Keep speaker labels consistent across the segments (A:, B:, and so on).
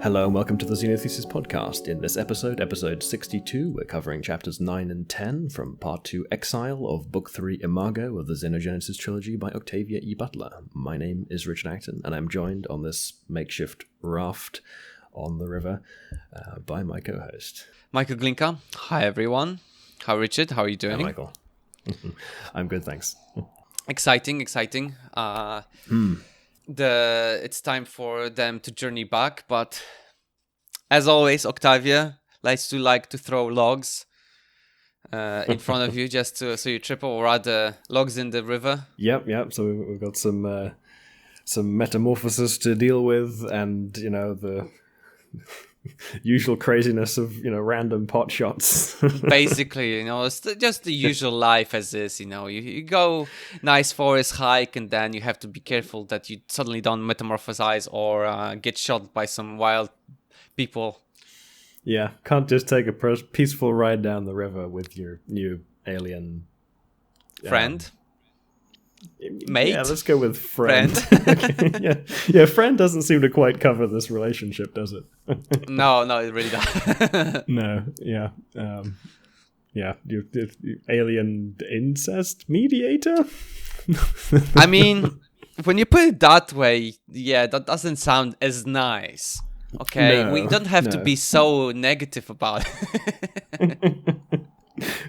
A: Hello and welcome to the Xenogenesis podcast. In this episode, episode 62, we're covering chapters 9 and 10 from part 2 Exile of book 3 Imago of the Xenogenesis trilogy by Octavia E. Butler. My name is Richard Acton and I'm joined on this makeshift raft on the river by my co-host.
B: Michael Glinka. Hi everyone. Hi Richard, how are you doing?
A: Hi Michael. I'm good, thanks.
B: Exciting. It's time for them to journey back, but as always, Octavia likes to throw logs in front of you just so you trip over the logs in the river.
A: Yep. So we've got some metamorphosis to deal with, and the usual craziness of random pot shots.
B: Basically, it's just the usual life as is. You go nice forest hike, and then you have to be careful that you suddenly don't metamorphosize or get shot by some wild people.
A: Yeah, can't just take a peaceful ride down the river with your new alien
B: friend. Mate?
A: Yeah, let's go with friend. Okay, yeah. Friend doesn't seem to quite cover this relationship, does it?
B: No, it really doesn't.
A: No, yeah. You alien incest mediator?
B: I mean, when you put it that way, yeah, that doesn't sound as nice. Okay,
A: No,
B: we don't have to be so negative about it.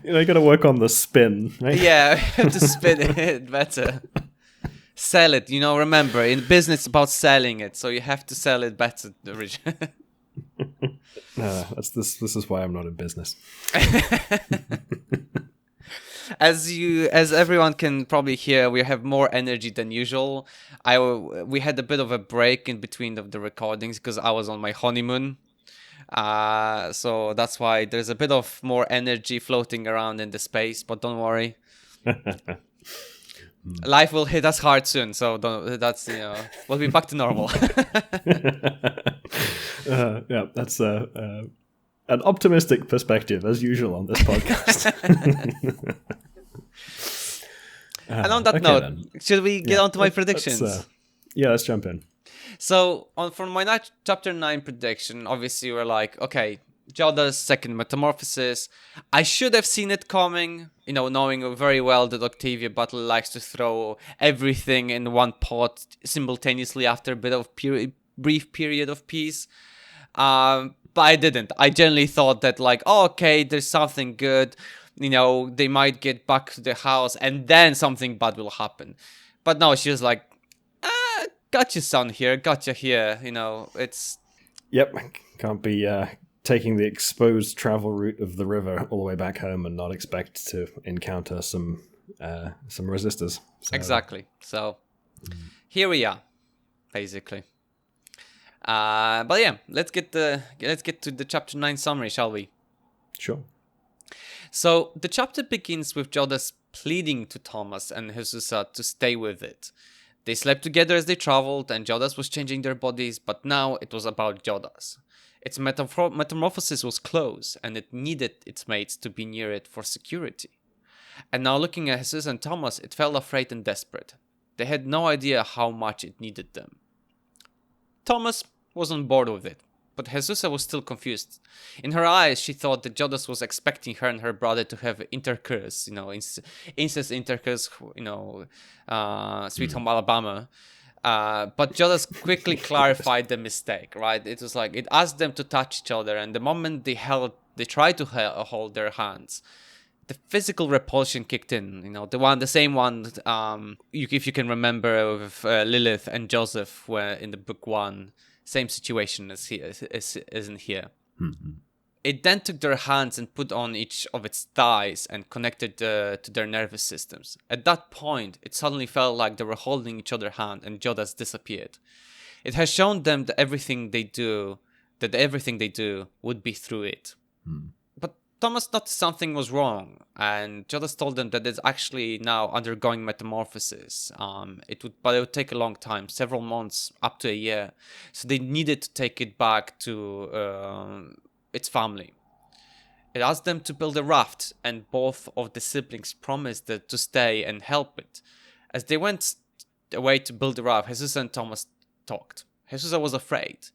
A: You got to work on the spin, right?
B: Yeah, we have to spin it better. Sell it, remember, in business it's about selling it, so you have to sell it better, Richard.
A: This is why I'm not in business.
B: As everyone can probably hear, we have more energy than usual. We had a bit of a break in between the recordings because I was on my honeymoon. So that's why there's a bit of more energy floating around in the space, but don't worry. Life will hit us hard soon, so we'll be back to normal.
A: Yeah, that's an optimistic perspective as usual on this podcast.
B: And on that note, then. Should we get on to my predictions?
A: Let's jump in.
B: So, from my chapter 9 prediction, obviously we're like, okay, Yoda's second metamorphosis. I should have seen it coming, knowing very well that Octavia Butler likes to throw everything in one pot simultaneously after a bit of brief period of peace. But I didn't. I generally thought that okay, there's something good. They might get back to the house and then something bad will happen. But no, she was like, gotcha, son here, gotcha here. It's...
A: Yep, can't be taking the exposed travel route of the river all the way back home and not expect to encounter some resistors. So.
B: Exactly. So here we are, basically. But yeah, let's get to the chapter 9 summary, shall we?
A: Sure.
B: So the chapter begins with Yoda's pleading to Thomas and Jesusa to stay with it. They slept together as they traveled, and Yoda's was changing their bodies, but now it was about Yoda's. Its metamorphosis was close, and it needed its mates to be near it for security. And now looking at Jesus and Thomas, it felt afraid and desperate. They had no idea how much it needed them. Thomas was on board with it, but Jesusa was still confused. In her eyes, she thought that Yodas was expecting her and her brother to have intercourse, incest intercourse, Sweet Home Alabama. But Yodas quickly clarified the mistake, right? It was like, it asked them to touch each other, and the moment they tried to hold their hands, the physical repulsion kicked in, the same one, if you can remember with Lilith and Joseph were in the book 1. Same situation as in here.
A: Mm-hmm.
B: It then took their hands and put on each of its thighs and connected to their nervous systems. At that point, it suddenly felt like they were holding each other's hand, and Yoda's disappeared. It has shown them that everything they do would be through it.
A: Mm.
B: But Thomas noticed something was wrong, and Yodas told them that it's actually now undergoing metamorphosis. It would take a long time, several months, up to a year. So they needed to take it back to its family. It asked them to build a raft, and both of the siblings promised to stay and help it. As they went away to build the raft, Jesus and Thomas talked. Jesus was afraid.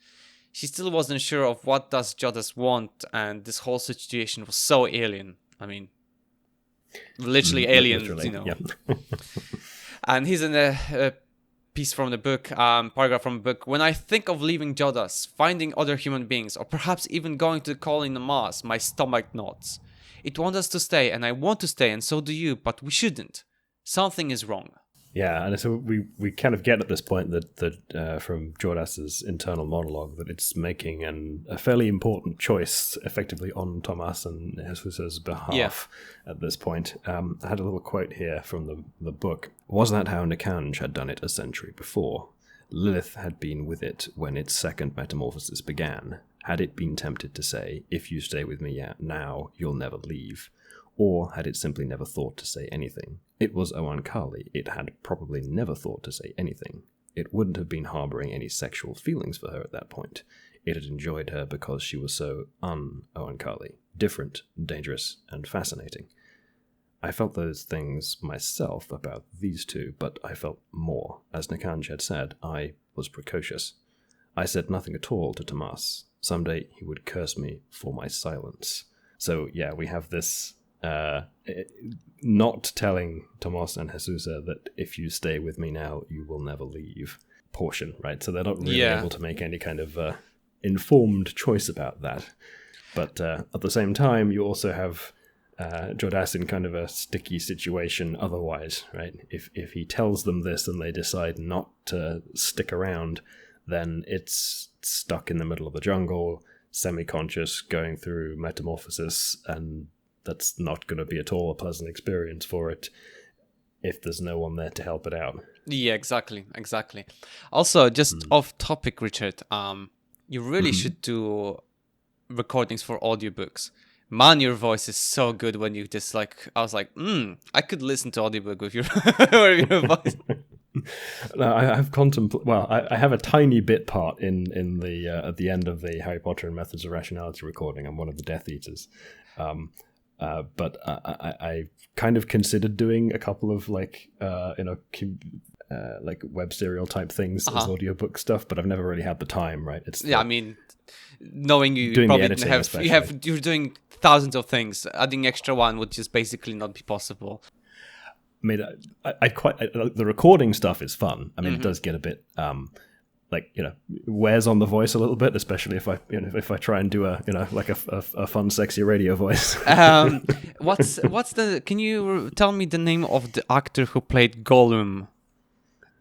B: she still wasn't sure of what does Jodas want, and this whole situation was so alien. I mean, literally alien,
A: literally,
B: you know.
A: Yeah.
B: And he's in a piece from the book, paragraph from the book. When I think of leaving Jodas, finding other human beings, or perhaps even going to the colony on Mars, my stomach knots. It wants us to stay, and I want to stay, and so do you, but we shouldn't. Something is wrong.
A: Yeah, and so we kind of get at this point that from Jordas's internal monologue that it's making a fairly important choice effectively on Tomas and Jesus's behalf at this point. I had a little quote here from the book. Was that how Nikanj had done it a century before? Lilith had been with it when its second metamorphosis began. Had it been tempted to say, if you stay with me now, you'll never leave? Or had it simply never thought to say anything? It was Oankali. It had probably never thought to say anything. It wouldn't have been harboring any sexual feelings for her at that point. It had enjoyed her because she was so un-Oankali, different, dangerous, and fascinating. I felt those things myself about these two, but I felt more. As Nikanj had said, I was precocious. I said nothing at all to Tomas. Someday he would curse me for my silence. So yeah, we have this not telling Tomas and Jesusa that if you stay with me now, you will never leave portion, right? So they're not really able to make any kind of informed choice about that. But at the same time, you also have Jodas in kind of a sticky situation otherwise, right? If he tells them this and they decide not to stick around, then it's stuck in the middle of the jungle, semi-conscious, going through metamorphosis, and that's not going to be at all a pleasant experience for it if there's no one there to help it out.
B: Yeah, exactly. Also, just off topic, Richard, you really should do recordings for audiobooks. Man, your voice is so good when you just I was like, I could listen to audiobook with your, with your voice.
A: No, I have I have a tiny bit part in the at the end of the Harry Potter and Methods of Rationality recording. I'm one of the Death Eaters. But I kind of considered doing a couple of like web serial type things as audiobook stuff, but I've never really had the time. Right?
B: I mean, knowing you probably didn't you're doing thousands of things. Adding extra one would just basically not be possible.
A: I mean, the recording stuff is fun. I mean, it does get a bit wears on the voice a little bit, especially if I try and do a fun, sexy radio voice.
B: Can you tell me the name of the actor who played Gollum?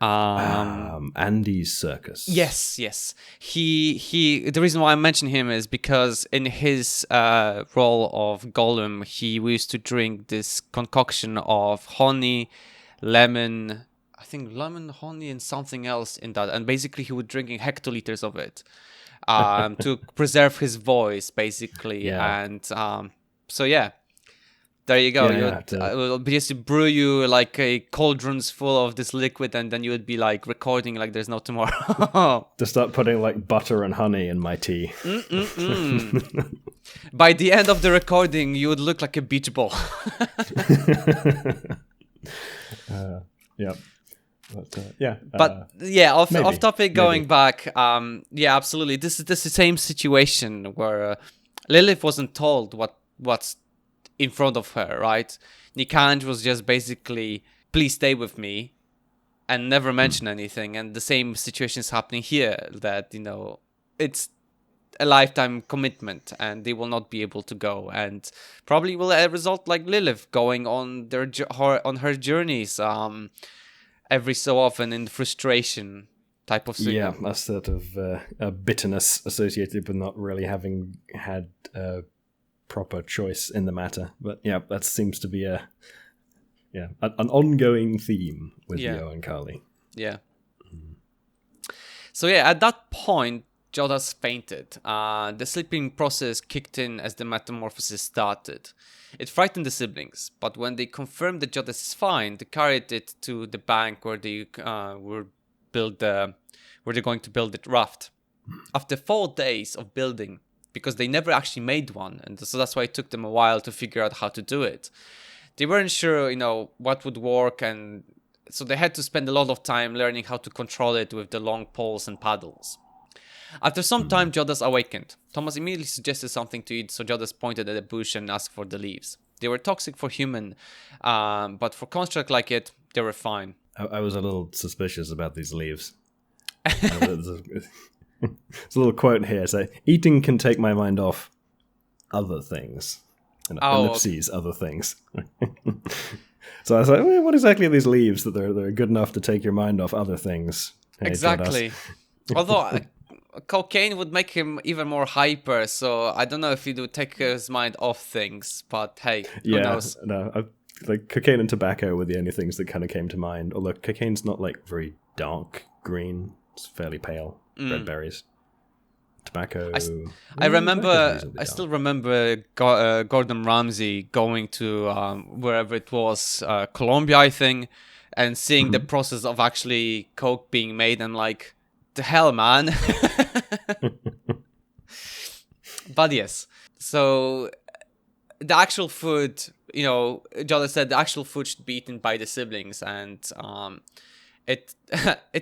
A: Andy Serkis.
B: Yes. He. The reason why I mention him is because in his role of Gollum, he used to drink this concoction of honey, lemon. I think lemon, honey, and something else in that. And basically he would drinking hectoliters of it to preserve his voice, basically. Yeah. And so, yeah, there you go. It will just brew you like a cauldrons full of this liquid, and then you would be like recording like there's no tomorrow.
A: To start putting like butter and honey in my tea.
B: By the end of the recording, you would look like a beach ball.
A: Yeah.
B: Off topic. Going back. Absolutely. This is the same situation where Lilith wasn't told what's in front of her, right? Nikanj was just basically, please stay with me, and never mention anything. And the same situation is happening here. That it's a lifetime commitment, and they will not be able to go, and probably will result like Lilith going on her journeys. Every so often in frustration type of thing.
A: Yeah, a sort of a bitterness associated with not really having had a proper choice in the matter. But yeah, that seems to be an ongoing theme with the Oankali.
B: Yeah. So yeah, at that point, Jodas fainted. The sleeping process kicked in as the metamorphosis started. It frightened the siblings, but when they confirmed that Jodas is fine, they carried it to the bank where they where they're going to build the raft. After 4 days of building, because they never actually made one, and so that's why it took them a while to figure out how to do it. They weren't sure, what would work, and so they had to spend a lot of time learning how to control it with the long poles and paddles. After some time, Jodas awakened. Thomas immediately suggested something to eat, so Jodas pointed at a bush and asked for the leaves. They were toxic for human, but for construct like it, they were fine.
A: I was a little suspicious about these leaves. There's a little quote here. So, eating can take my mind off other things. Ellipses, other things. So I was like, what exactly are these leaves that they're good enough to take your mind off other things? Hey,
B: exactly. Although cocaine would make him even more hyper, so I don't know if it would take his mind off things, but hey, who knows?
A: No, like cocaine and tobacco were the only things that kind of came to mind. Although cocaine's not like very dark green, it's fairly pale. Red berries. Tobacco. I still remember Gordon Ramsay going to wherever it was, Colombia, I think, and seeing the process of actually coke being made, and like, the hell, man. But yes, so the actual food, Jodas said the actual food should be eaten by the siblings, and it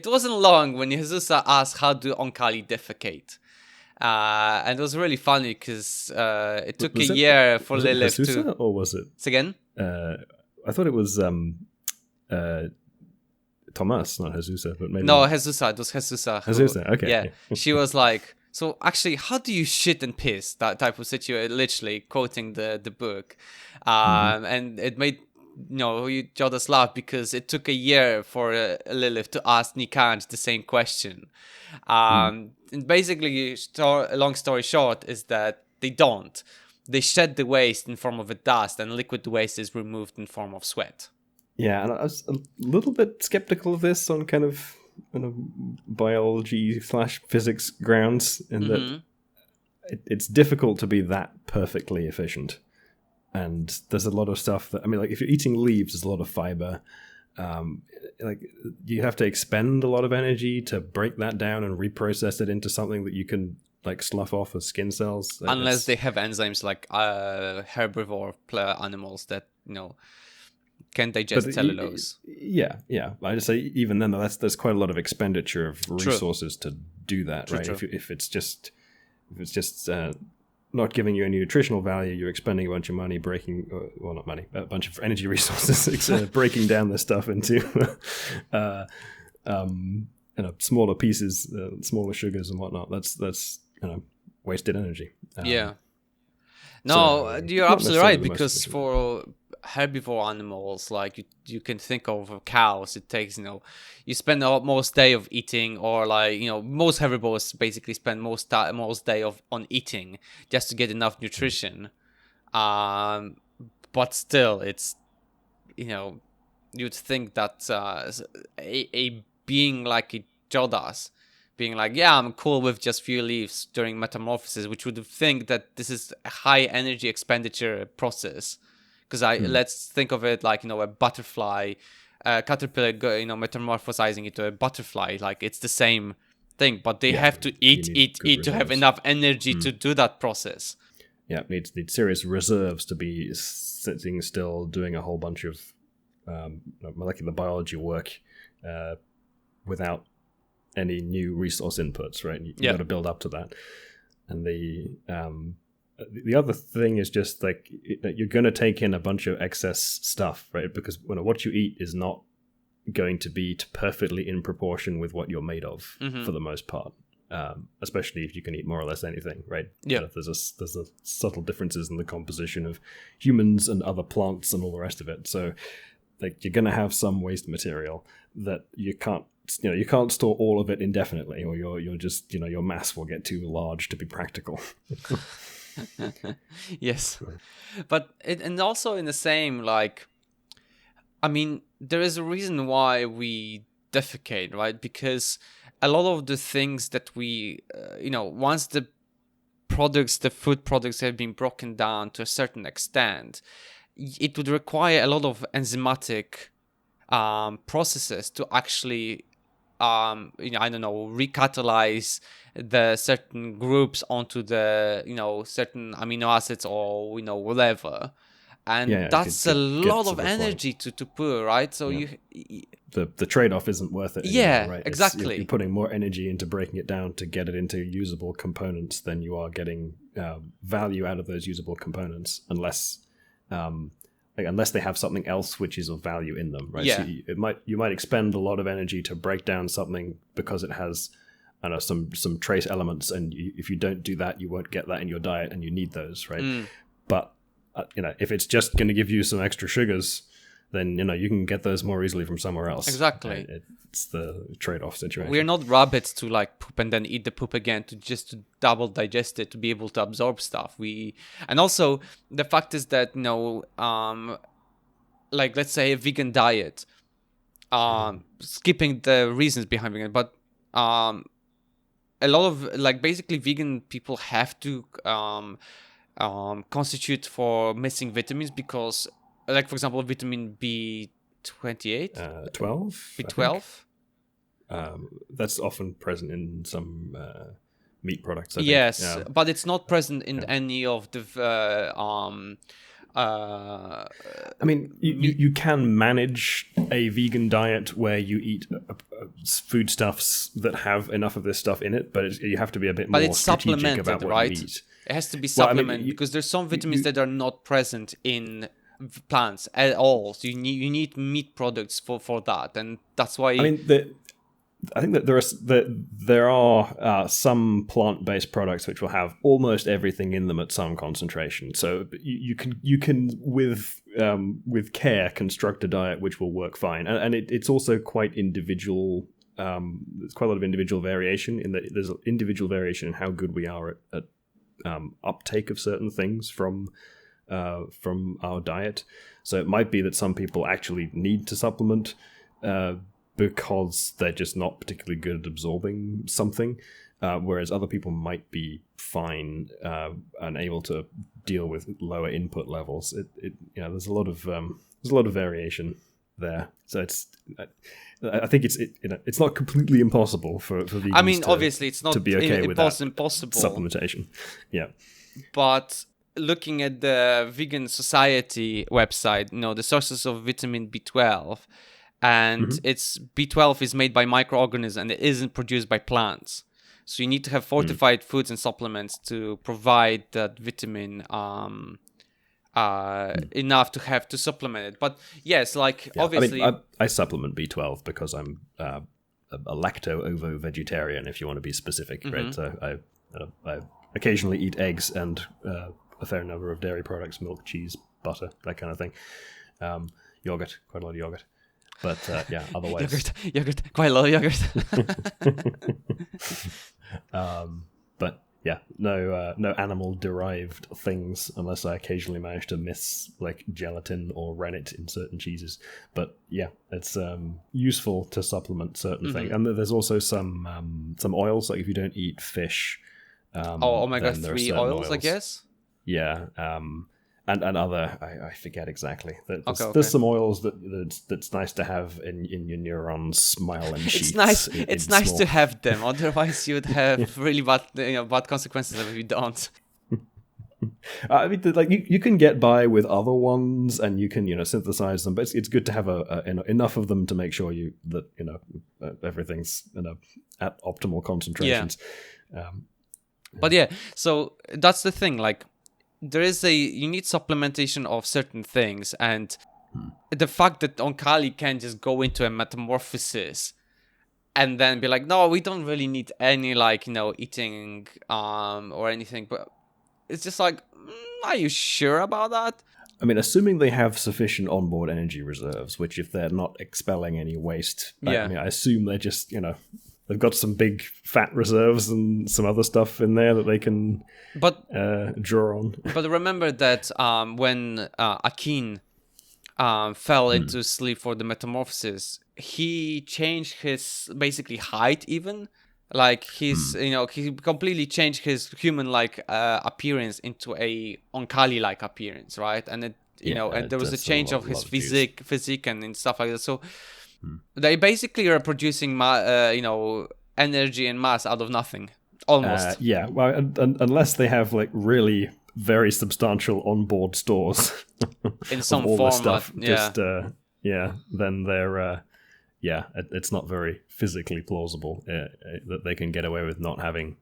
A: wasn't long when Jesus asked how do Oankali defecate. And it was really funny because it took a year for Lilith to... Or was it?
B: It's again?
A: I thought it was Thomas, not Jesus, but maybe...
B: No, Jesusa. It was Jesusa.
A: Jesusa, okay.
B: Yeah, she was like, so actually, how do you shit and piss? That type of situation, literally quoting the book. And it made... Jodas laugh because it took a year for Lilith to ask Nikant the same question. And basically, long story short, is that they don't. They shed the waste in form of a dust, and liquid waste is removed in form of sweat.
A: Yeah, and I was a little bit skeptical of this on kind of biology/physics grounds, in that it's difficult to be that perfectly efficient. And there's a lot of stuff that, like, if you're eating leaves, there's a lot of fiber. Like, you have to expend a lot of energy to break that down and reprocess it into something that you can, like, slough off as skin cells.
B: Unless they have enzymes like herbivore animals that, can digest cellulose.
A: Yeah. I just say, even then, there's quite a lot of expenditure of resources to do that, right? True. If it's just not giving you any nutritional value, you're expending a bunch of money a bunch of energy resources breaking down this stuff into smaller pieces, smaller sugars and whatnot. That's wasted energy.
B: You're absolutely right, because for herbivore animals, like you can think of cows, it takes you spend most day of eating, or like most herbivores basically spend most day on eating just to get enough nutrition, but still it's you'd think that a being like a Jodas being like, yeah, I'm cool with just few leaves during metamorphosis, which would think that this is a high energy expenditure process. Because let's think of it like, a butterfly, caterpillar, metamorphosizing into a butterfly. Like, it's the same thing, but they have to eat to have enough energy to do that process.
A: Yeah, need serious reserves to be sitting still, doing a whole bunch of molecular biology work without any new resource inputs, right? You got to build up to that. And the other thing is just like you're going to take in a bunch of excess stuff, right? Because what you eat is not going to be perfectly in proportion with what you're made of for the most part. Especially if you can eat more or less anything, right?
B: Yeah.
A: There's a subtle differences in the composition of humans and other plants and all the rest of it. So, like, you're going to have some waste material that you can't store all of it indefinitely, or you're just your mass will get too large to be practical.
B: Yes, but and also in the same, like, there is a reason why we defecate, right? Because a lot of the things that we, once the food products have been broken down to a certain extent, it would require a lot of enzymatic processes to actually recatalyze the certain groups onto the certain amino acids, or whatever, and that's a lot of energy to put, right? So
A: the trade-off isn't worth it anymore, right?
B: Exactly.
A: You're putting more energy into breaking it down to get it into usable components than you are getting value out of those usable components, unless they have something else which is of value in them, right?
B: Yeah.
A: So you might expend a lot of energy to break down something because it has, I don't know, some trace elements, and if you don't do that, you won't get that in your diet, and you need those, right? But if it's just going to give you some extra sugars, then you can get those more easily from somewhere else.
B: Exactly.
A: It's the trade-off situation.
B: We're not rabbits to like poop and then eat the poop again to double digest it to be able to absorb stuff. And also the fact is that like let's say a vegan diet, skipping the reasons behind vegan, but a lot of like basically vegan people have to constitute for missing vitamins because, like for example, vitamin B28,
A: 12,
B: B12.
A: That's often present in some meat products. I think.
B: Yes, but it's not present in any of the.
A: I mean, you can manage a vegan diet where you eat foodstuffs that have enough of this stuff in it, but you have to be a bit more strategic about what you eat.
B: It has to be supplemented because there's some vitamins that are not present in plants at all. So you need meat products for that, and that's why.
A: I mean, I think that there are some plant-based products which will have almost everything in them at some concentration. So you can with care construct a diet which will work fine, and it's also quite individual. There's quite a lot of individual variation in that. There's individual variation in how good we are at uptake of certain things from our diet. So it might be that some people actually need to supplement because they're just not particularly good at absorbing something, whereas other people might be fine and able to deal with lower input levels. There's a lot of variation there. So I think it's not completely impossible for vegans.
B: I mean, obviously, it's not
A: to be okay with that
B: impossible
A: supplementation. Yeah,
B: but looking at the Vegan Society website, the sources of vitamin B12. And it's B12 is made by microorganisms and it isn't produced by plants. So you need to have fortified foods and supplements to provide that vitamin enough to supplement it. But yes, obviously...
A: I mean, I supplement B12 because I'm a lacto-ovo vegetarian, if you want to be specific, right? So I occasionally eat eggs and a fair number of dairy products, milk, cheese, butter, that kind of thing. Yogurt, quite a lot of yogurt. But otherwise...
B: yogurt, quite a lot of yogurt.
A: But yeah, no animal-derived things, unless I occasionally manage to miss like gelatin or rennet in certain cheeses. But yeah, it's useful to supplement certain things. And there's also some oils, like if you don't eat fish... omega-3 oils, I guess? Yeah, and other, I forget exactly. There's some oils that's nice to have in your neurons, smile and sheets.
B: It's nice to have them. Otherwise, you'd have really bad consequences if you don't.
A: I mean, like you can get by with other ones, and you can synthesize them. But it's good to have enough of them to make sure that everything's at optimal concentrations.
B: Yeah. But yeah, so that's the thing. Like, you need supplementation of certain things, and the fact that Oankali can just go into a metamorphosis and then be like, no, we don't really need any eating or anything, but it's just like, are you sure about that?
A: I mean, assuming they have sufficient onboard energy reserves, which if they're not expelling any waste, I assume they're just they've got some big fat reserves and some other stuff in there that they can draw on.
B: But remember that when Akin fell into sleep for the metamorphosis, he changed his basically height even. Like he completely changed his human-like appearance into a Oankali-like appearance, right? And and there was a change of his physique and stuff like that. So they basically are producing, energy and mass out of nothing, almost.
A: Well, unless they have like really very substantial onboard stores
B: in some
A: of all
B: format.
A: this stuff.
B: Yeah.
A: Then they're it's not very physically plausible that they can get away with not having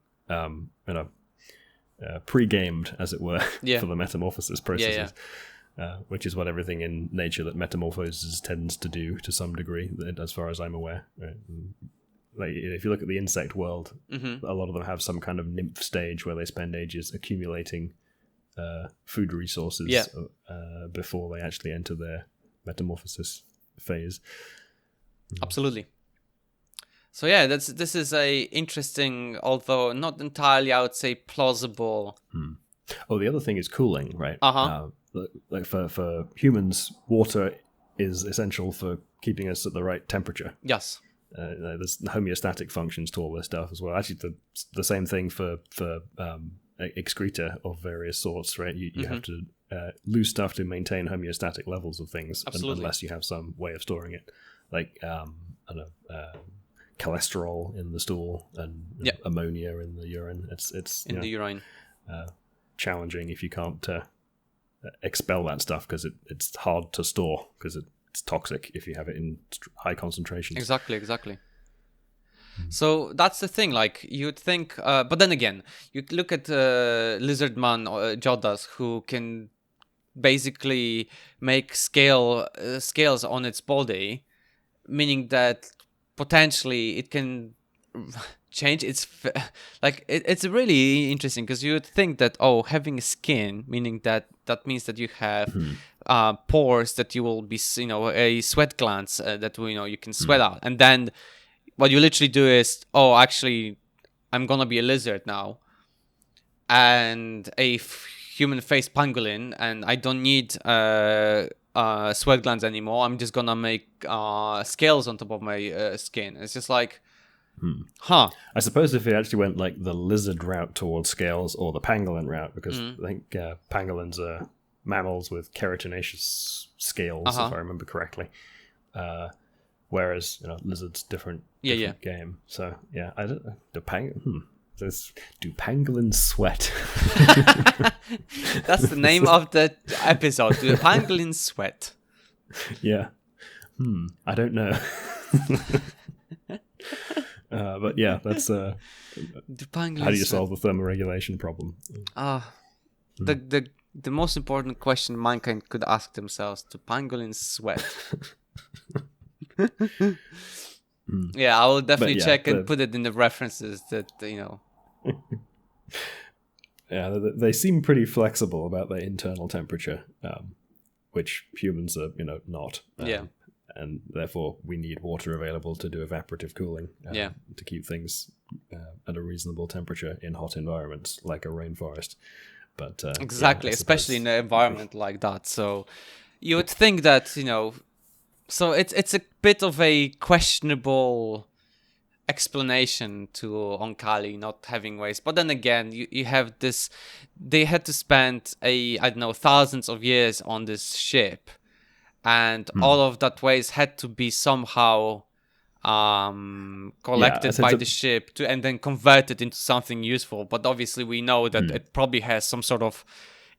A: pre-gamed, as it were, for the metamorphosis processes. Which is what everything in nature that metamorphoses tends to do to some degree, as far as I'm aware. Right? Like, if you look at the insect world, a lot of them have some kind of nymph stage where they spend ages accumulating food resources before they actually enter their metamorphosis phase.
B: Absolutely. So yeah, this is a interesting, although not entirely, I would say, plausible.
A: Oh, the other thing is cooling, right? Like for humans, water is essential for keeping us at the right temperature.
B: Yes.
A: There's homeostatic functions to all this stuff as well. Actually, the same thing for excreta of various sorts, right? You have to lose stuff to maintain homeostatic levels of things, unless you have some way of storing it, like cholesterol in the stool and ammonia in the urine. It's
B: in the urine.
A: Challenging if you can't expel that stuff, because it's hard to store, because it's toxic if you have it in high concentrations.
B: Exactly. So that's the thing. Like, you'd think, but then again, you look at lizard man Jodas, who can basically make scales on its body, meaning that potentially it can change its it's really interesting, because you would think that having skin, meaning that means that you have pores, that you will be a sweat glands that you can sweat out, and then what you literally do is actually I'm gonna be a lizard now and a human-faced pangolin, and I don't need sweat glands anymore. I'm just gonna make scales on top of my skin. It's just like I
A: suppose if it actually went like the lizard route towards scales, or the pangolin route, because I think pangolins are mammals with keratinaceous scales, if I remember correctly. Whereas lizards different game. So I don't know. Do pangolins sweat?
B: That's the name of the episode. Do pangolins sweat?
A: Yeah. I don't know. But yeah, that's how do you solve the thermoregulation problem?
B: The most important question mankind could ask themselves: do pangolins sweat? Yeah, I will definitely check and put it in the references that
A: Yeah, they seem pretty flexible about their internal temperature, which humans are, not. And therefore we need water available to do evaporative cooling to keep things at a reasonable temperature in hot environments like a rainforest. But
B: exactly, especially in an environment like that. So you would think that so it's a bit of a questionable explanation to Oankali not having waste. But then again, you have this, they had to spend thousands of years on this ship, and all of that waste had to be somehow collected by the ship and then converted into something useful. But obviously we know that it probably has some sort of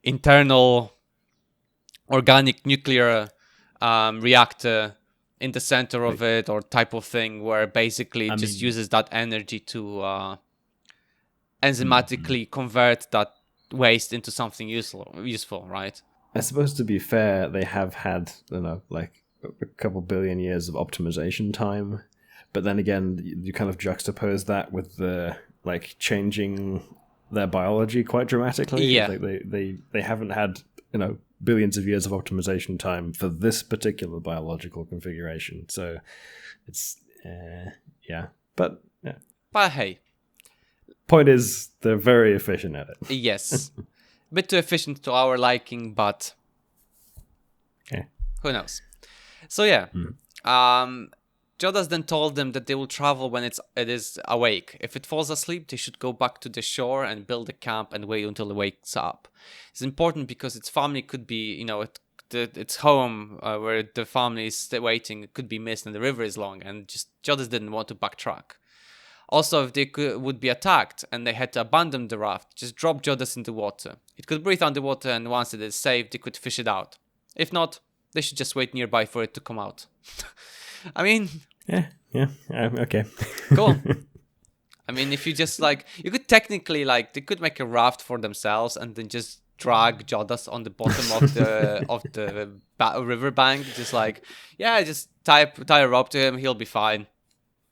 B: internal organic nuclear reactor in the center of it, or type of thing, where basically it just uses that energy to enzymatically convert that waste into something useful, right?
A: I suppose, to be fair, they have had like a couple billion years of optimization time, but then again, you kind of juxtapose that with the changing their biology quite dramatically. They haven't had billions of years of optimization time for this particular biological configuration. So it's but
B: hey,
A: point is, they're very efficient at it.
B: Yes. A bit too efficient to our liking, but who knows. So Jodas then told them that they will travel when it is awake. If it falls asleep, they should go back to the shore and build a camp and wait until it wakes up. It's important because its family could be, its home where the family is waiting could be missed, and the river is long, and just Jodas didn't want to backtrack. Also, if they would be attacked and they had to abandon the raft, just drop Jodas into water. It could breathe underwater, and once it is safe, they could fish it out. If not, they should just wait nearby for it to come out. I mean...
A: Okay.
B: Cool. I mean, if you just, like... You could technically, like... They could make a raft for themselves and then just drag Jodas on the bottom of the riverbank. Just like, yeah, just tie a rope to him, he'll be fine.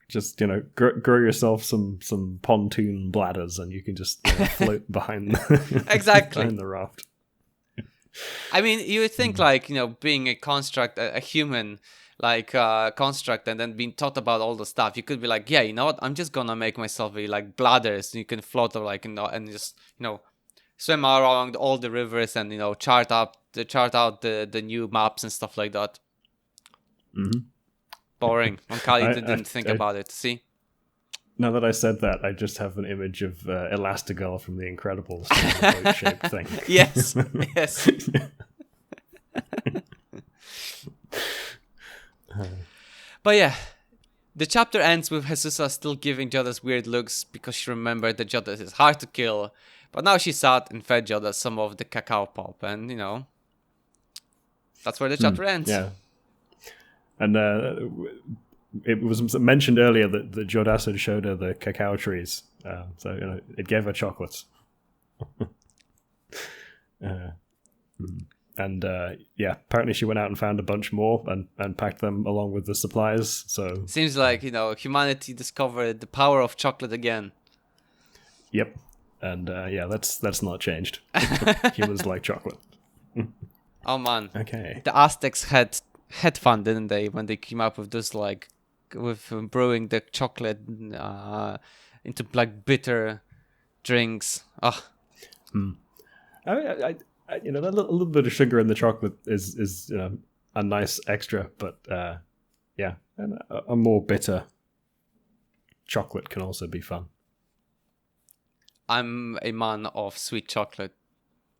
A: Just, grow yourself some pontoon bladders and you can just float behind
B: exactly
A: behind the raft.
B: I mean, you would think like, being a construct, a human like construct, and then being taught about all the stuff, you could be like, yeah, you know what? I'm just gonna make myself a like bladders. You can float like, and just, swim around all the rivers and, chart out the new maps and stuff like that.
A: Mm-hmm.
B: Boring. Oankali didn't think about it. See?
A: Now that I said that, I just have an image of Elastigirl from The Incredibles, the boat-shaped thing.
B: Yes. But yeah, the chapter ends with Jesusa still giving Jodas weird looks because she remembered that Jodas is hard to kill. But now she sat and fed Jodas some of the cacao pulp, and that's where the chapter ends.
A: Yeah. And it was mentioned earlier that Jodas had showed her the cacao trees, so it gave her chocolates. Apparently she went out and found a bunch more and packed them along with the supplies. So
B: seems like humanity discovered the power of chocolate again.
A: Yep, and that's not changed. Humans like chocolate.
B: Oh man,
A: okay.
B: The Aztecs had fun, didn't they, when they came up with this, like, with brewing the chocolate into like bitter drinks. A little bit of sugar in the chocolate is a nice extra, but and a more bitter chocolate can also be fun. I'm a man of sweet chocolate,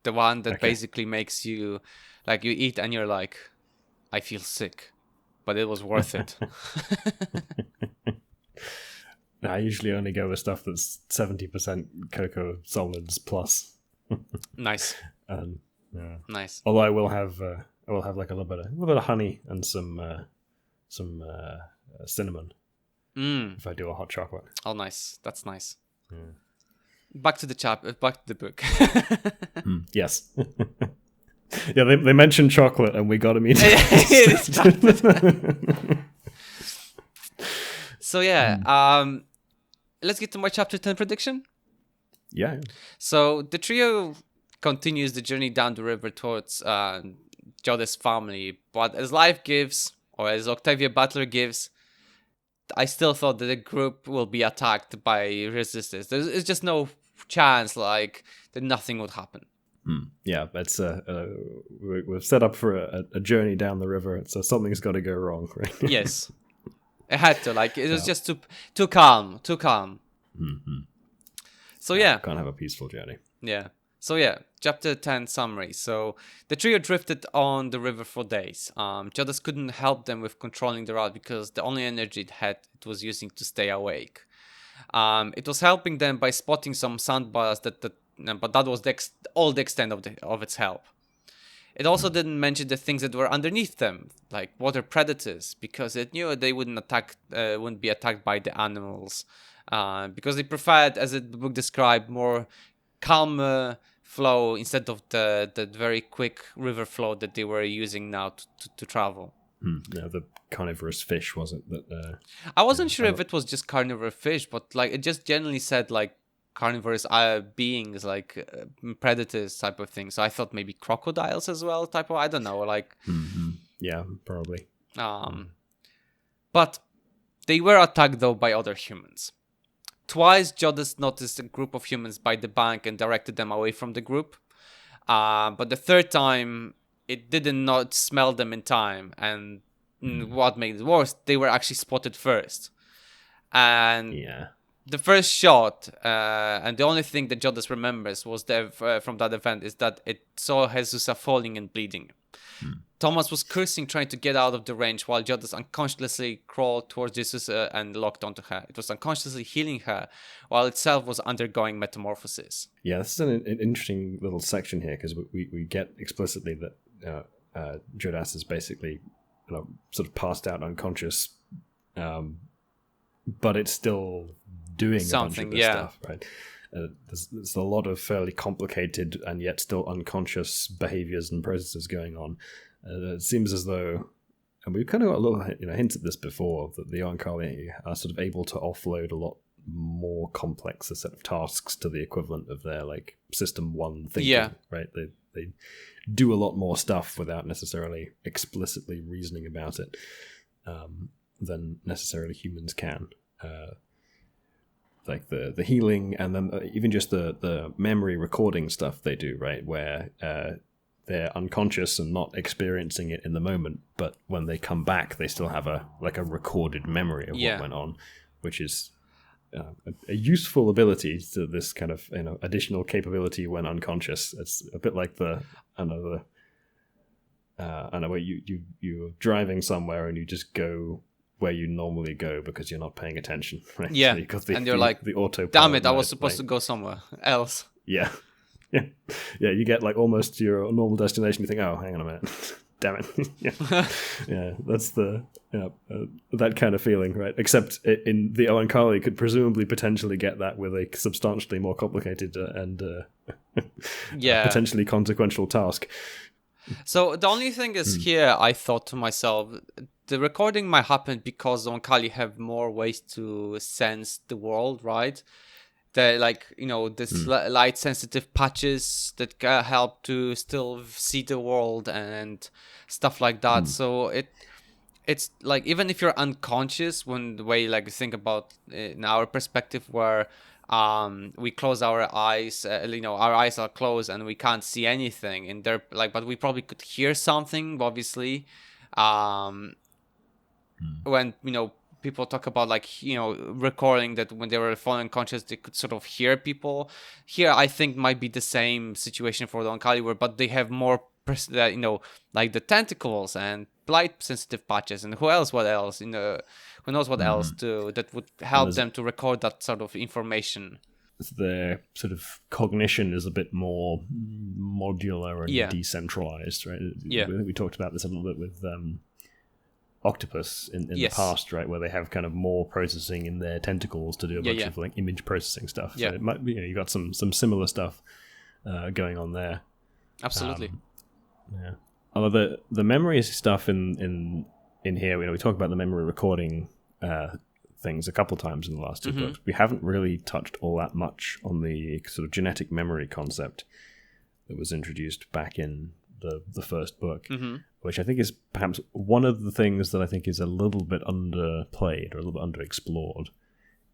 B: the one that basically makes you like, you eat and you're like, I feel sick, but it was worth it.
A: I usually only go with stuff that's 70% cocoa solids plus.
B: Nice.
A: Nice. Although I will have like a little bit of honey and some cinnamon if I do a hot chocolate.
B: Oh, nice. That's nice.
A: Yeah.
B: Back to the book.
A: Yes. Yeah, they mentioned chocolate and we got immediately.
B: So yeah, let's get to my chapter 10 prediction.
A: Yeah.
B: So the trio continues the journey down the river towards Jodas' family, but as life gives, or as Octavia Butler gives, I still thought that the group will be attacked by resistance. There's just no chance, like, that nothing would happen.
A: Yeah, it's we're set up for a journey down the river, so something's got to go wrong, right?
B: Yes, it had to. Like, it was just too calm.
A: Mm-hmm.
B: So yeah,
A: can't have a peaceful journey.
B: Yeah. So yeah, chapter 10 summary. So the trio drifted on the river for days. Jodas couldn't help them with controlling the route because the only energy it was using to stay awake. It was helping them by spotting some sandbars but that was all the extent of its help. It also didn't mention the things that were underneath them, like water predators, because it knew they wouldn't be attacked by the animals, because they preferred, as the book described, more calm flow instead of the very quick river flow that they were using now to travel.
A: Yeah, the carnivorous fish, was it? That
B: I wasn't sure if it was just carnivore fish, but like it just generally said like carnivorous beings, like predators type of thing. So I thought maybe crocodiles as well, type of, I don't know, like.
A: Yeah, probably.
B: But they were attacked though by other humans. Twice Jodas noticed a group of humans by the bank and directed them away from the group. But the third time, it didn't not smell them in time. And what made it worse, they were actually spotted first. And the first shot, and the only thing that Jodas remembers was from that event is that it saw Jesusa falling and bleeding. Thomas was cursing, trying to get out of the range, while Jodas unconsciously crawled towards Jesus and locked onto her. It was unconsciously healing her, while itself was undergoing metamorphosis.
A: Yeah, this is an interesting little section here, because we get explicitly that Jodas is basically sort of passed out unconscious, but it's still doing
B: something,
A: a bunch of this stuff, right? There's a lot of fairly complicated and yet still unconscious behaviors and processes going on. It seems as though, and we've kind of got a little hints at this before, that the Oankali are sort of able to offload a lot more complex a set of tasks to the equivalent of their like System 1 thinking, right? They do a lot more stuff without necessarily explicitly reasoning about it than necessarily humans can. Like the healing, and then even just the memory recording stuff they do, right? Where they're unconscious and not experiencing it in the moment, but when they come back, they still have a recorded memory of what went on, which is a useful ability to this kind of additional capability when unconscious. It's a bit like I know where you're driving somewhere and you just go where you normally go because you're not paying attention, right?
B: Yeah,
A: so
B: and you're like,
A: the autopilot
B: damn it, I was supposed to go somewhere else.
A: Yeah. You get like almost to your normal destination. You think, oh, hang on a minute, damn it. yeah. That's the that kind of feeling, right? Except in the Oankali could presumably potentially get that with a substantially more complicated and potentially consequential task.
B: So the only thing is here, I thought to myself, the recording might happen because the Oankali have more ways to sense the world, right? They're like, this light sensitive patches that help to still see the world and stuff like that. So it's like, even if you're unconscious, when the way like think about in our perspective where we close our eyes, our eyes are closed and we can't see anything, and they're like, but we probably could hear something, obviously. When people talk about like recording that when they were falling unconscious they could sort of hear people. Here I think might be the same situation for the Oankali, but they have more like the tentacles and light sensitive patches, and who knows what else too, that would help them to record that sort of information.
A: Their sort of cognition is a bit more modular and decentralized, right? We talked about this a little bit with octopus in the past, right, where they have kind of more processing in their tentacles to do a bunch of like image processing stuff. So it might be you got some similar stuff going on there.
B: Absolutely.
A: Although the memory stuff in here, we talk about the memory recording things a couple times in the last two books. We haven't really touched all that much on the sort of genetic memory concept that was introduced back in the first book, which I think is perhaps one of the things that I think is a little bit underplayed or a little bit underexplored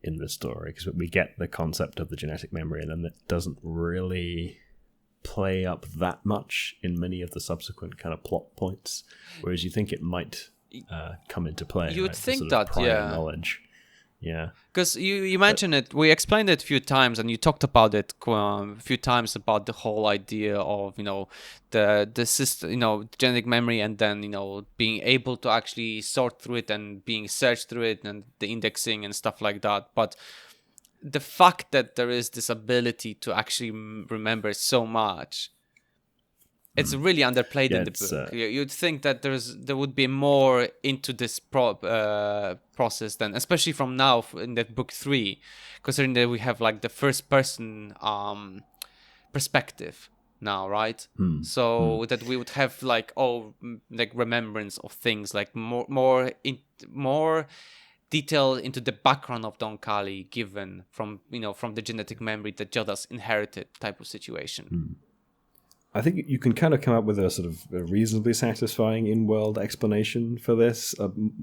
A: in this story, because we get the concept of the genetic memory and then it doesn't really play up that much in many of the subsequent kind of plot points, whereas you think it might come into play.
B: You would think
A: sort
B: that,
A: of prior knowledge. Yeah.
B: Because you mentioned it, we explained it a few times, and you talked about it a few times about the whole idea of the system, genetic memory, and then being able to actually sort through it and being searched through it and the indexing and stuff like that. But the fact that there is this ability to actually remember so much, it's really underplayed in the book. You'd think that there would be more into this process than, especially from now in that book 3, considering that we have like the first person perspective now, right? So that we would have like remembrance of things, like more detail into the background of the Oankali given from the genetic memory that Jodas inherited type of situation.
A: I think you can kind of come up with a sort of a reasonably satisfying in-world explanation for this,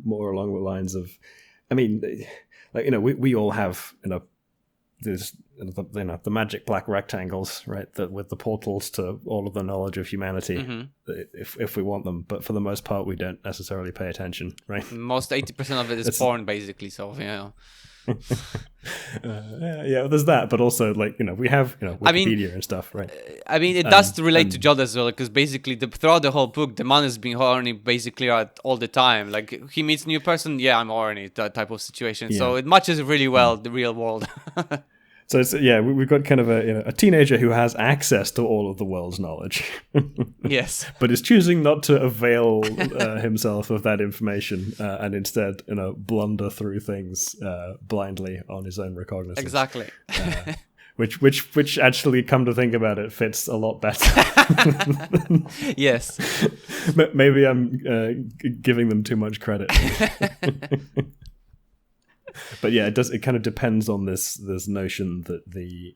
A: more along the lines of, I mean, like we all have there's the magic black rectangles, right? That with the portals to all of the knowledge of humanity, if we want them. But for the most part, we don't necessarily pay attention, right?
B: Most 80% of it is porn, basically. So
A: Yeah, there's that, but also like we have Wikipedia and stuff, right?
B: I mean, it does relate to Jod as well, because basically throughout the whole book, the man is being horny basically all the time. Like he meets a new person, yeah, I'm horny, that type of situation. So it matches really well the real world.
A: So it's, we've got kind of a teenager who has access to all of the world's knowledge.
B: Yes.
A: But is choosing not to avail himself of that information and instead, blunder through things blindly on his own recognizance.
B: Exactly.
A: Which actually, come to think about it, fits a lot better.
B: Yes.
A: Maybe I'm giving them too much credit. But yeah, it kind of depends on this notion that the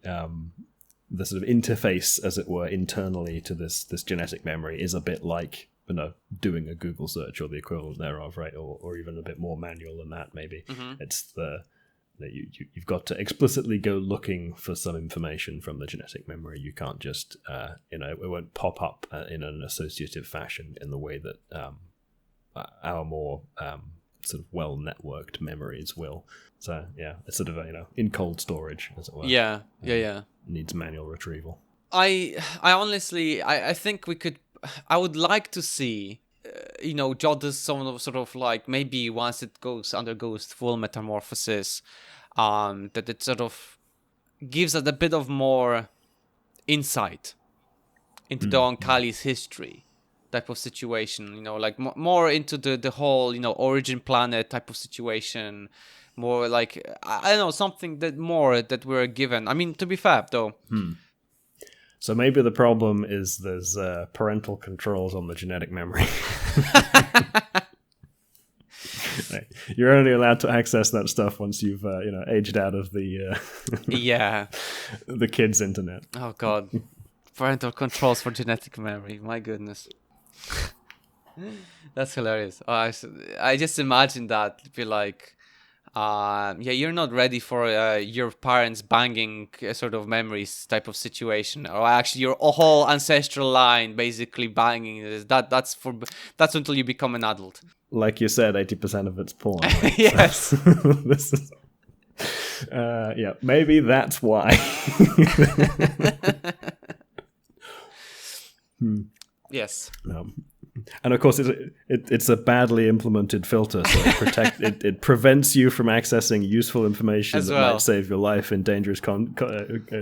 A: sort of interface, as it were, internally to this genetic memory is a bit like doing a Google search or the equivalent thereof, right? Or even a bit more manual than that, maybe. Mm-hmm. It's you've got to explicitly go looking for some information from the genetic memory. You can't just it won't pop up in an associative fashion in the way that our more sort of well-networked memories will. So yeah, it's sort of in cold storage, as it were.
B: Yeah.
A: Needs manual retrieval.
B: I honestly, I think I would like to see, Jod as some sort of like, maybe once it undergoes full metamorphosis, that it sort of gives us a bit of more insight into the Oankali's history type of situation, like more into the whole, origin planet type of situation, more like, I don't know, something that we're given. I mean, to be fair though.
A: So maybe the problem is there's parental controls on the genetic memory. You're only allowed to access that stuff once you've aged out of the the kids' internet.
B: Oh God, parental controls for genetic memory. My goodness. That's hilarious. I just imagine that be like, you're not ready for your parents banging sort of memories type of situation, or actually your whole ancestral line basically banging. That's until you become an adult.
A: Like you said, 80% of it's porn. Right?
B: Yes.
A: So, this is, maybe that's why.
B: Yes.
A: And of course, it's a badly implemented filter, so it prevents you from accessing useful information might save your life in dangerous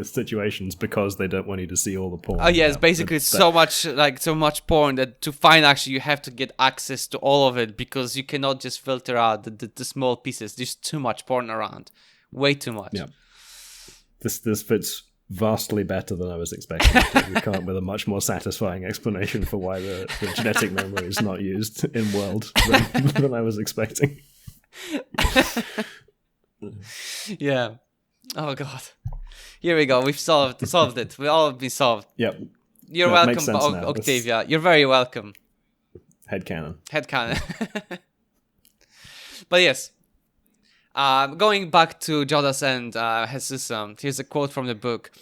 A: situations, because they don't want you to see all the porn.
B: Oh yes, basically so much porn that to find actually you have to get access to all of it, because you cannot just filter out the small pieces. There's too much porn around, way too much.
A: Yeah, this fits vastly better than I was expecting. We come up with a much more satisfying explanation for why the genetic memory is not used in world than I was expecting.
B: Yeah. Oh God. Here we go. We've solved it. We all have been solved.
A: Yep.
B: You're welcome, Octavia. You're very welcome.
A: Headcanon.
B: But yes. Going back to Jodas and Jesus, here's a quote from the book.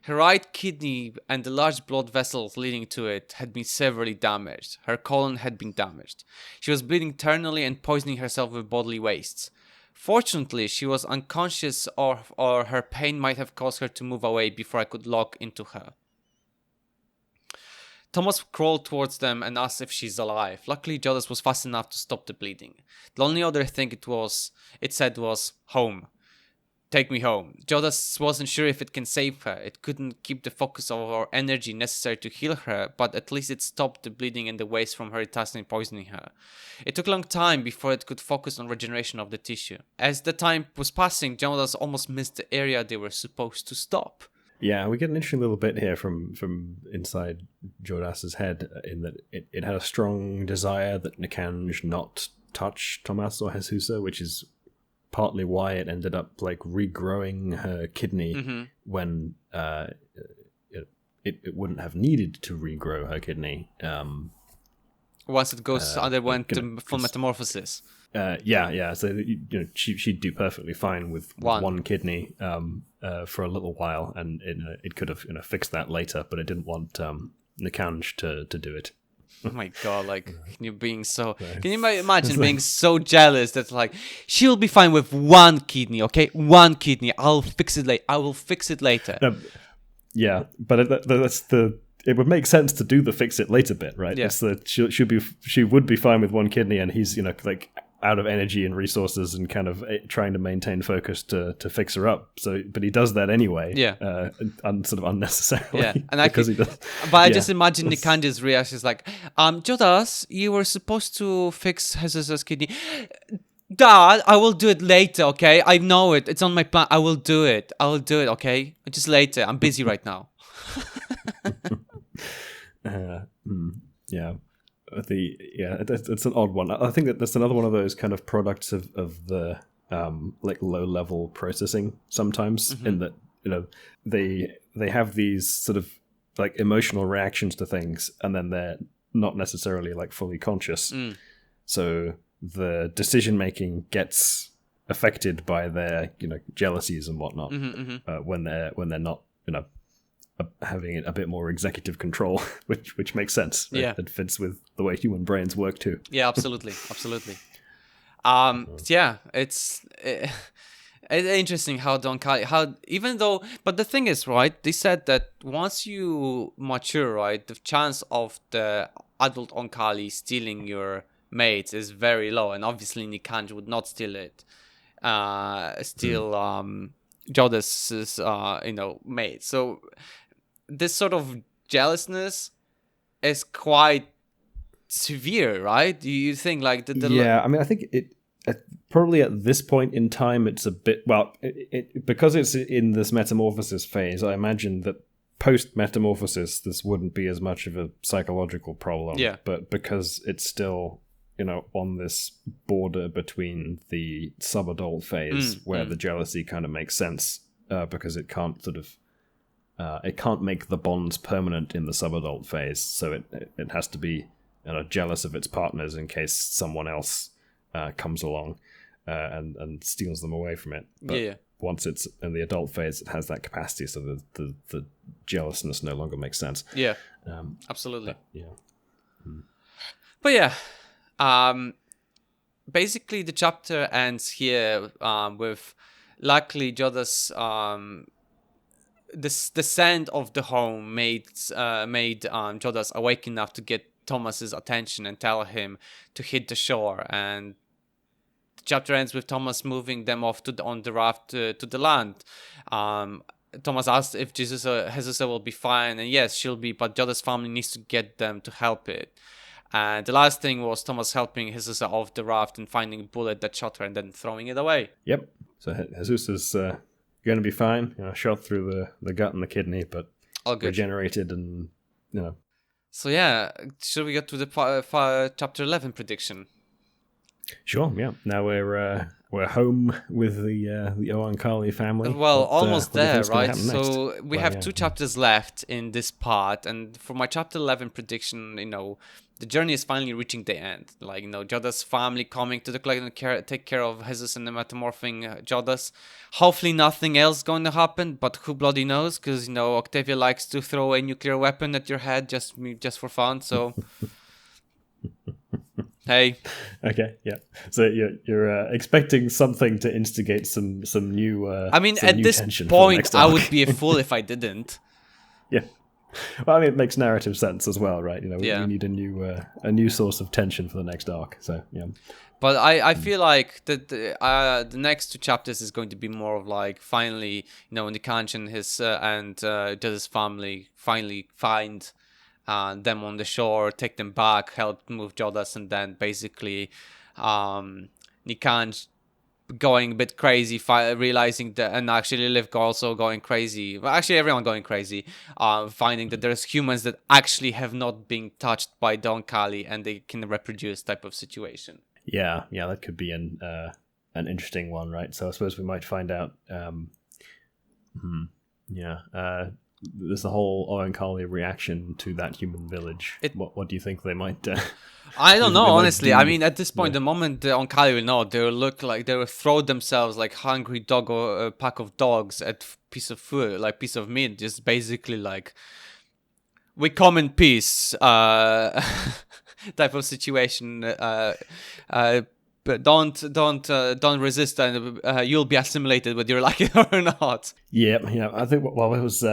B: Her right kidney and the large blood vessels leading to it had been severely damaged. Her colon had been damaged. She was bleeding internally and poisoning herself with bodily wastes. Fortunately, she was unconscious, or her pain might have caused her to move away before I could lock into her. Thomas crawled towards them and asked if she's alive. Luckily, Jodas was fast enough to stop the bleeding. The only other thing it said was, home. Take me home. Jodas wasn't sure if it can save her. It couldn't keep the focus of our energy necessary to heal her, but at least it stopped the bleeding and the waste from her intestine poisoning her. It took a long time before it could focus on regeneration of the tissue. As the time was passing, Jodas almost missed the area they were supposed to stop.
A: Yeah, we get an interesting little bit here from inside Jodas's head, in that it had a strong desire that Nikanj not touch Thomas or Jesusa, which is partly why it ended up like regrowing her kidney when it wouldn't have needed to regrow her kidney.
B: Once it underwent full metamorphosis.
A: Yeah. So she'd do perfectly fine with one kidney for a little while, and it could have fixed that later, but it didn't want Nikanj to do it.
B: Oh my god, like, can you imagine being so jealous that, like, she'll be fine with one kidney, okay? One kidney. I will fix it later.
A: Yeah, but it would make sense to do the fix it later bit, right?
B: Yeah.
A: It's that she would be fine with one kidney, and he's, like, out of energy and resources and kind of trying to maintain focus to fix her up. So, but he does that anyway.
B: Yeah.
A: Sort of unnecessarily.
B: Yeah, and
A: he does.
B: But I just imagine Nikanji's reaction is like, Jodas, you were supposed to fix Jesus' kidney. Dad, I will do it later, okay? I know it. It's on my plan. I will do it, okay? Just later. I'm busy right now.
A: Yeah. It's an odd one. I think that that's another one of those kind of products of the like low level processing sometimes, in that, they have these sort of like emotional reactions to things, and then they're not necessarily like fully conscious. So the decision making gets affected by their jealousies and whatnot, when they're not having a bit more executive control, which makes sense. Right?
B: Yeah,
A: it fits with the way human brains work too.
B: Yeah, absolutely. Yeah, it's interesting how but the thing is, right, they said that once you mature, right, the chance of the adult Oankali stealing your mates is very low, and obviously Nikanj would not steal it. Jodas's mate. So this sort of jealousness is quite severe, right? Do you think, like,
A: yeah, I mean, I think it probably at this point in time it's a bit, well, because it's in this metamorphosis phase, I imagine that post metamorphosis this wouldn't be as much of a psychological problem.
B: Yeah.
A: But because it's still on this border between the sub-adult phase where the jealousy kind of makes sense, because it can't sort of it can't make the bonds permanent in the sub-adult phase, so it has to be jealous of its partners in case someone else comes along and steals them away from it. But once it's in the adult phase, it has that capacity, so the jealousness no longer makes sense.
B: Yeah, absolutely.
A: But
B: yeah. Basically the chapter ends here with luckily Jodas the scent of the home made Jodas awake enough to get Thomas's attention and tell him to hit the shore, and the chapter ends with Thomas moving them off on the raft to the land. Thomas asked if Jesus will be fine, and yes, she'll be, but Jodas' family needs to get them to help it. And the last thing was Thomas helping Jesus off the raft and finding a bullet that shot her and then throwing it away.
A: Yep. So Jesus is going to be fine. Shot through the gut and the kidney, but
B: all good.
A: Regenerated and
B: So yeah, should we get to the chapter 11 prediction?
A: Sure. Yeah. Now we're home with the Oankali family.
B: Well, almost there, right? So we have 2 chapters left in this part, and for my chapter 11 prediction, the journey is finally reaching the end. Like, Jodas' family coming to the collective and take care of Jesus and the metamorphing Jodas. Hopefully nothing else going to happen, but who bloody knows? Because, Octavia likes to throw a nuclear weapon at your head just for fun, so... Hey.
A: Okay, yeah. So you're expecting something to instigate some new.
B: I mean, at this point, I would be a fool if I didn't.
A: Yeah. Well, I mean, it makes narrative sense as well, right? We need a new source of tension for the next arc. So yeah.
B: But I feel like that the next 2 chapters is going to be more of like finally, Nikanj and his Jodas' family finally find them on the shore, take them back, help move Jodas, and then basically Nikanj going a bit crazy, realizing that, and actually Liv also going crazy. Well, actually everyone going crazy, finding that there's humans that actually have not been touched by the Oankali and they can reproduce type of situation.
A: Yeah, that could be an interesting one, right? So I suppose we might find out. There's the whole Oankali reaction to that human village. What do you think they might?
B: I don't know, honestly. I mean, at this point, the moment the Oankali will know, they will look like they will throw themselves like hungry dog or a pack of dogs at piece of food, like piece of meat, just basically like we come in peace type of situation. But don't resist, and you'll be assimilated whether you like it or not.
A: Yeah. I think it was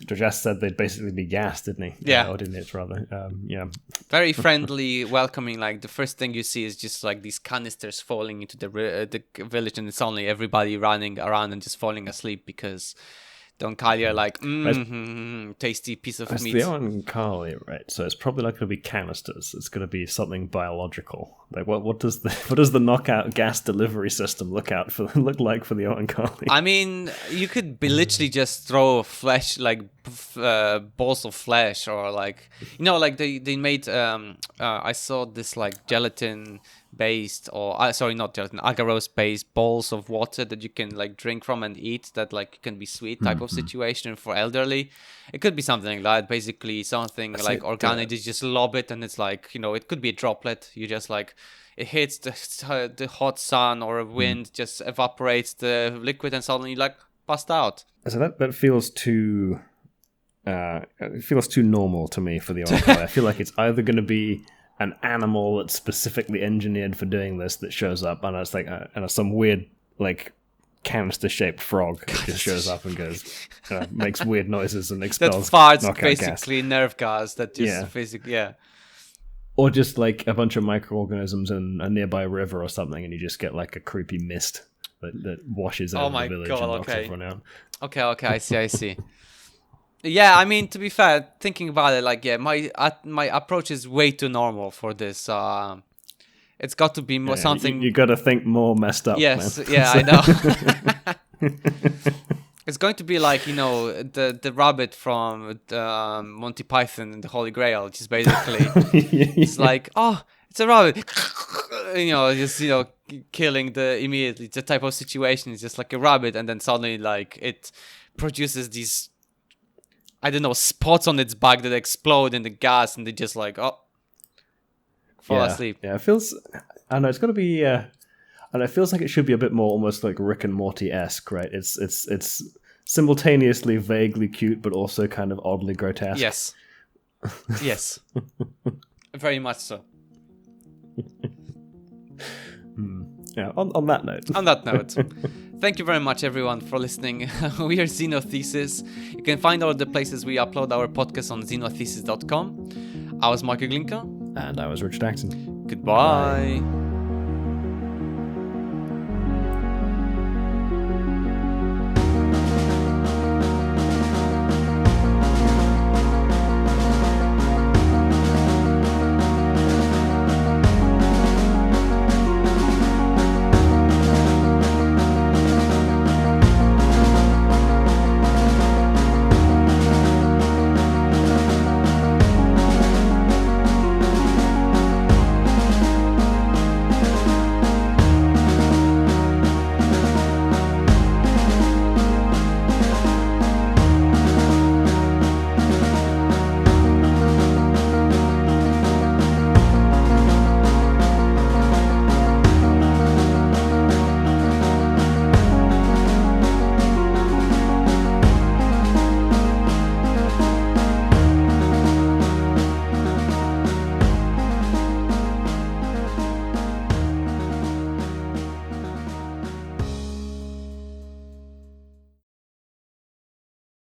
A: Jojas said they'd basically be gassed, didn't he?
B: Yeah.
A: Or didn't it, rather? Yeah.
B: Very friendly, welcoming. Like the first thing you see is just like these canisters falling into the village, and it's only everybody running around and just falling asleep because the Oankali are like, tasty piece of meat.
A: It's the Oankali, right? So it's probably not going to be canisters. It's going to be something biological. Like what does the knockout gas delivery system look like for the Oankali?
B: I mean, you could literally just throw flesh, like balls of flesh, or like like they made. I saw this like gelatin based, or sorry, not gelatin, agarose based balls of water that you can like drink from and eat, that like can be sweet type of situation for elderly. It could be something like that, basically something like organic. You just lob it and it's like, it could be a droplet. You just like, it hits the hot sun or wind, just evaporates the liquid, and suddenly you like passed out.
A: So that feels too normal to me for the Oankali. I feel like it's either going to be an animal that's specifically engineered for doing this that shows up, and it's like some weird like canister-shaped frog that just shows up and goes, makes weird noises and expels
B: that farts
A: knockout
B: basically
A: gas.
B: Nerve gas that just basically
A: Or just like a bunch of microorganisms in a nearby river or something, and you just get like a creepy mist that washes over the village and knocks everyone out. Okay,
B: I see. Yeah, I mean, to be fair, thinking about it, like, my approach is way too normal for this. It's got to be more something.
A: You got to think more messed up.
B: Yes,
A: man.
B: yeah, I know. It's going to be like the rabbit from Monty Python and the Holy Grail, which is basically it's like, oh, it's a rabbit, just killing immediately. The type of situation is just like a rabbit, and then suddenly like it produces these, I don't know, spots on its back that explode in the gas, and they just like, fall asleep.
A: Yeah, it feels. I know it's got to be. And it feels like it should be a bit more, almost like Rick and Morty-esque, right? It's simultaneously vaguely cute, but also kind of oddly grotesque.
B: Yes. Yes. Very much so.
A: Yeah. On that note.
B: On that note. Thank you very much, everyone, for listening. We are Xenothesis. You can find all the places we upload our podcast on xenothesis.com. I was Michael Glinka.
A: And I was Richard Acton.
B: Goodbye. Bye.